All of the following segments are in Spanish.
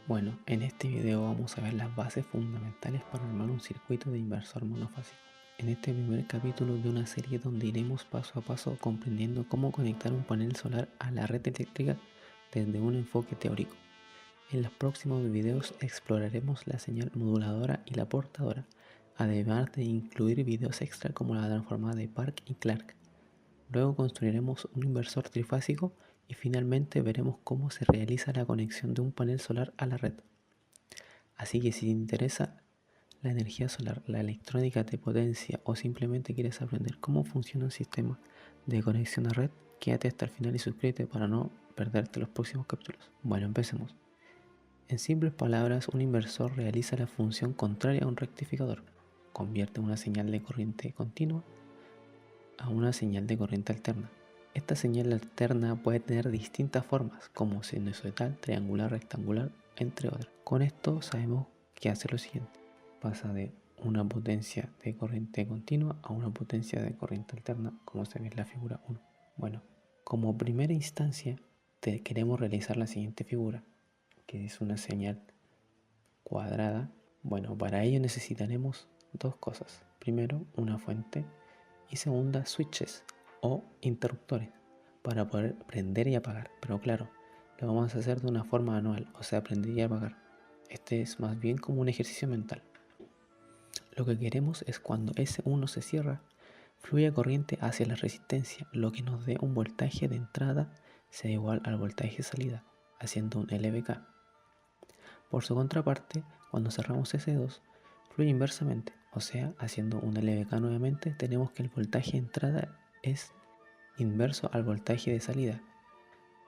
Bueno, en este video vamos a ver las bases fundamentales para armar un circuito de inversor monofásico. En este primer capítulo de una serie donde iremos paso a paso comprendiendo cómo conectar un panel solar a la red eléctrica desde un enfoque teórico. En los próximos videos exploraremos la señal moduladora y la portadora, además de incluir videos extra como la transformada de Park y Clark. Luego construiremos un inversor trifásico y finalmente veremos cómo se realiza la conexión de un panel solar a la red. Así que si te interesa la energía solar, la electrónica de potencia o simplemente quieres aprender cómo funciona un sistema de conexión a red, quédate hasta el final y suscríbete para no perderte los próximos capítulos. Bueno, empecemos. En simples palabras, un inversor realiza la función contraria a un rectificador. Convierte una señal de corriente continua a una señal de corriente alterna. Esta señal alterna puede tener distintas formas, como sinusoidal, triangular, rectangular, entre otras. Con esto sabemos que hace lo siguiente. Pasa de una potencia de corriente continua a una potencia de corriente alterna, como se ve en la figura 1. Bueno, como primera instancia queremos realizar la siguiente figura, que es una señal cuadrada. Bueno, para ello necesitaremos dos cosas. Primero, una fuente y segunda, switches o interruptores para poder prender y apagar. Pero claro, lo vamos a hacer de una forma manual, o sea, prender y apagar. Este es más bien como un ejercicio mental. Lo que queremos es cuando S1 se cierra, fluya corriente hacia la resistencia, lo que nos dé un voltaje de entrada sea igual al voltaje de salida, haciendo un LVK. Por su contraparte, cuando cerramos S2, fluye inversamente, o sea, haciendo un LVK nuevamente, tenemos que el voltaje de entrada es inverso al voltaje de salida.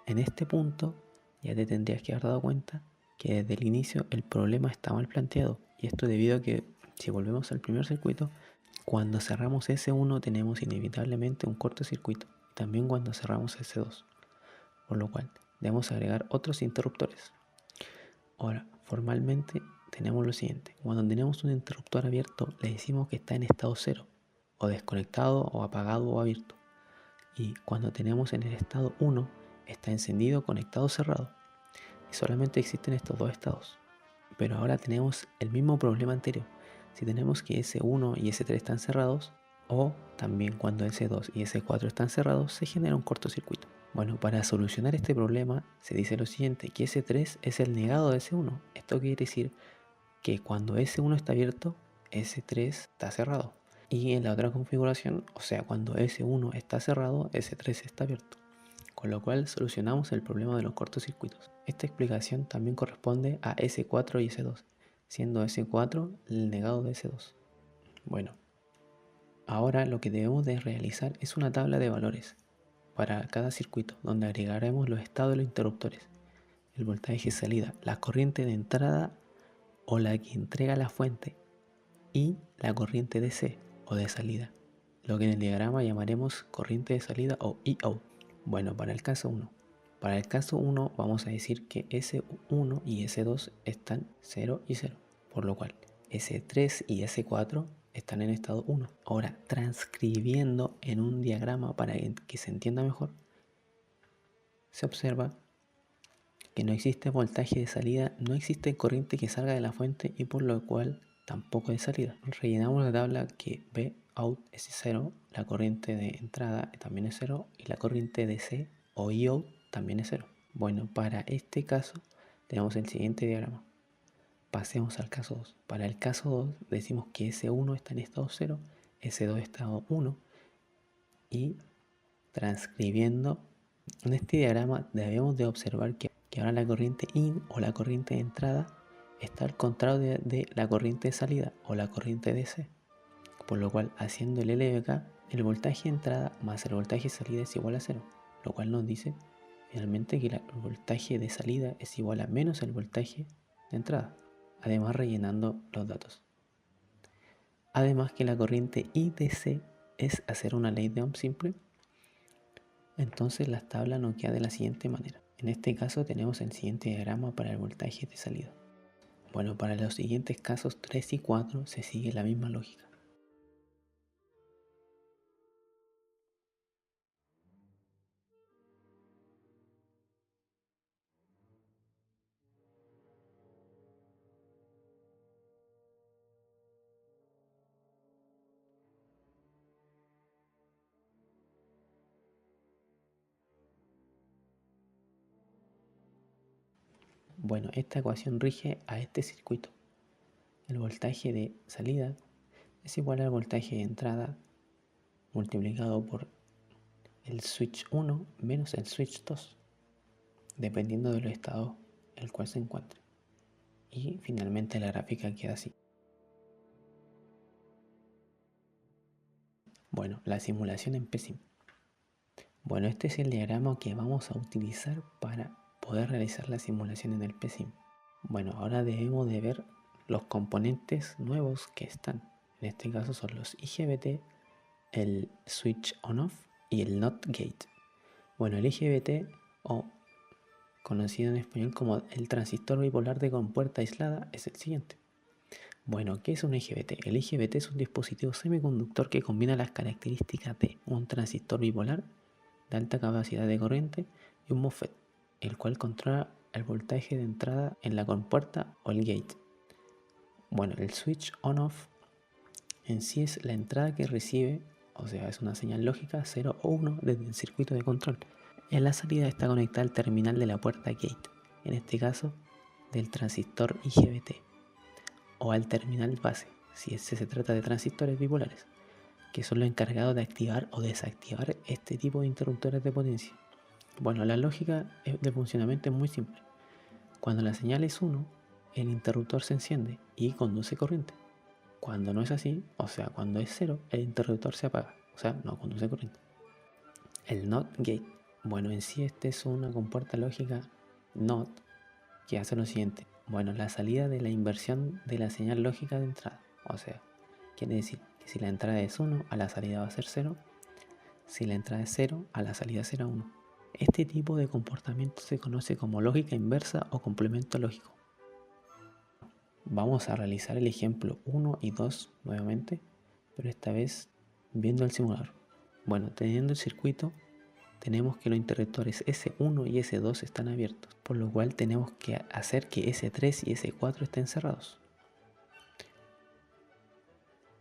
En este punto, ya te tendrías que haber dado cuenta que desde el inicio el problema está mal planteado, y esto debido a que, si volvemos al primer circuito, cuando cerramos S1 tenemos inevitablemente un cortocircuito, y también cuando cerramos S2, por lo cual debemos agregar otros interruptores. Ahora, formalmente tenemos lo siguiente. Cuando tenemos un interruptor abierto, le decimos que está en estado 0, o desconectado, o apagado, o abierto. Y cuando tenemos en el estado 1, está encendido, conectado, cerrado. Y solamente existen estos dos estados. Pero ahora tenemos el mismo problema anterior. Si tenemos que S1 y S3 están cerrados, o también cuando S2 y S4 están cerrados, se genera un cortocircuito. Bueno, para solucionar este problema se dice lo siguiente, que S3 es el negado de S1. Esto quiere decir que cuando S1 está abierto, S3 está cerrado. Y en la otra configuración, o sea, cuando S1 está cerrado, S3 está abierto. Con lo cual solucionamos el problema de los cortocircuitos. Esta explicación también corresponde a S4 y S2, siendo S4 el negado de S2. Bueno, ahora lo que debemos de realizar es una tabla de valores para cada circuito, donde agregaremos los estados de los interruptores, el voltaje de salida, la corriente de entrada o la que entrega la fuente y la corriente DC o de salida, lo que en el diagrama llamaremos corriente de salida o EO. Bueno, para el caso 1. Para el caso 1 vamos a decir que S1 y S2 están 0 y 0, por lo cual S3 y S4 están en estado 1. Ahora, transcribiendo en un diagrama para que se entienda mejor, se observa que no existe voltaje de salida, no existe corriente que salga de la fuente y por lo cual tampoco de salida. Rellenamos la tabla que B out es 0, la corriente de entrada también es 0 y la corriente de C o EOUT también es 0. Bueno, para este caso tenemos el siguiente diagrama. Pasemos al caso 2. Para el caso 2 decimos que S1 está en estado 0, S2 estado 1 y transcribiendo en este diagrama debemos de observar que ahora la corriente in o la corriente de entrada está al contrario de la corriente de salida o la corriente DC, por lo cual haciendo el LVK el voltaje de entrada más el voltaje de salida es igual a 0, lo cual nos dice finalmente que el voltaje de salida es igual a menos el voltaje de entrada, además rellenando los datos. Además que la corriente IDC es hacer una ley de Ohm simple. Entonces la tabla nos queda de la siguiente manera. En este caso tenemos el siguiente diagrama para el voltaje de salida. Bueno, para los siguientes casos 3 y 4 se sigue la misma lógica. Bueno, esta ecuación rige a este circuito. El voltaje de salida es igual al voltaje de entrada multiplicado por el switch 1 menos el switch 2, dependiendo de los estados en el cual se encuentre. Y finalmente la gráfica queda así. Bueno, la simulación en PSIM. Bueno, este es el diagrama que vamos a utilizar para poder realizar la simulación en el PSIM. Bueno, ahora debemos de ver los componentes nuevos que están. En este caso son los IGBT, el switch on-off y el NOT gate. Bueno, el IGBT, o conocido en español como el transistor bipolar de compuerta aislada, es el siguiente. Bueno, ¿qué es un IGBT? El IGBT es un dispositivo semiconductor que combina las características de un transistor bipolar de alta capacidad de corriente y un MOSFET, el cual controla el voltaje de entrada en la compuerta o el gate. Bueno, el switch on-off en sí es la entrada que recibe, o sea, es una señal lógica 0 o 1 desde el circuito de control. En la salida está conectada al terminal de la puerta gate, en este caso del transistor IGBT, o al terminal base, si se trata de transistores bipolares, que son los encargados de activar o desactivar este tipo de interruptores de potencia. Bueno, la lógica de funcionamiento es muy simple. Cuando la señal es 1, el interruptor se enciende y conduce corriente. Cuando no es así, o sea, cuando es 0, el interruptor se apaga, o sea, no conduce corriente. El NOT gate. Bueno, en sí esta es una compuerta lógica NOT que hace lo siguiente. Bueno, la salida de la inversión de la señal lógica de entrada. O sea, quiere decir que si la entrada es 1, a la salida va a ser 0. Si la entrada es 0, a la salida será 1. Este tipo de comportamiento se conoce como lógica inversa o complemento lógico. Vamos a realizar el ejemplo 1 y 2 nuevamente, pero esta vez viendo el simulador. Bueno, teniendo el circuito, tenemos que los interruptores S1 y S2 están abiertos, por lo cual tenemos que hacer que S3 y S4 estén cerrados.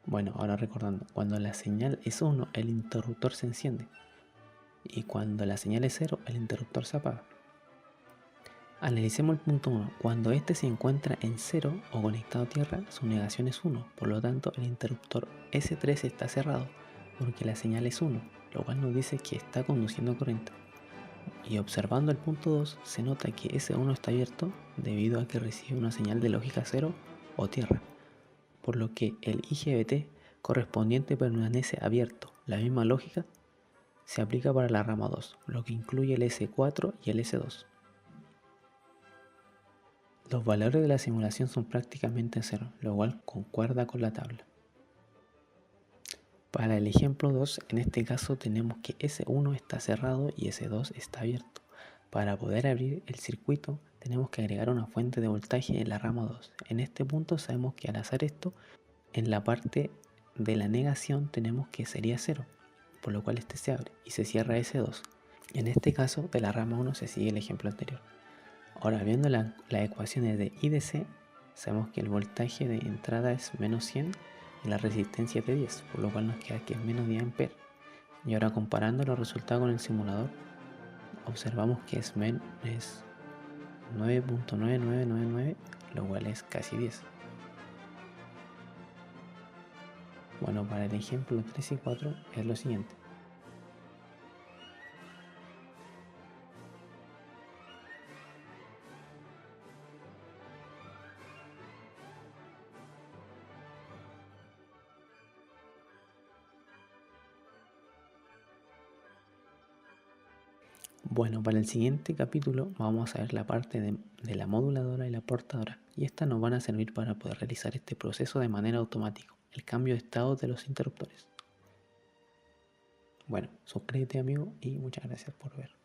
Bueno, ahora recordando, cuando la señal es 1, el interruptor se enciende, y cuando la señal es 0, el interruptor se apaga. Analicemos el punto 1. Cuando este se encuentra en 0 o conectado a tierra, su negación es 1, por lo tanto el interruptor S3 está cerrado porque la señal es 1, lo cual nos dice que está conduciendo corriente. Y observando el punto 2, se nota que S1 está abierto debido a que recibe una señal de lógica 0 o tierra, por lo que el IGBT correspondiente permanece abierto. La misma lógica se aplica para la rama 2, lo que incluye el S4 y el S2. Los valores de la simulación son prácticamente 0, lo cual concuerda con la tabla. Para el ejemplo 2, en este caso tenemos que S1 está cerrado y S2 está abierto. Para poder abrir el circuito tenemos que agregar una fuente de voltaje en la rama 2. En este punto sabemos que al hacer esto, en la parte de la negación tenemos que sería 0, por lo cual este se abre y se cierra S2. En este caso de la rama 1 se sigue el ejemplo anterior. Ahora, viendo las ecuaciones de I de C, sabemos que el voltaje de entrada es menos 100 y la resistencia es de 10, por lo cual nos queda que es menos 10 A. Y ahora comparando los resultados con el simulador, observamos que es 9.9999, lo cual es casi 10. Bueno, para el ejemplo 3 y 4 es lo siguiente. Bueno, para el siguiente capítulo vamos a ver la parte de la moduladora y la portadora, y estas nos van a servir para poder realizar este proceso de manera automática, el cambio de estado de los interruptores. Bueno, suscríbete amigo y muchas gracias por ver.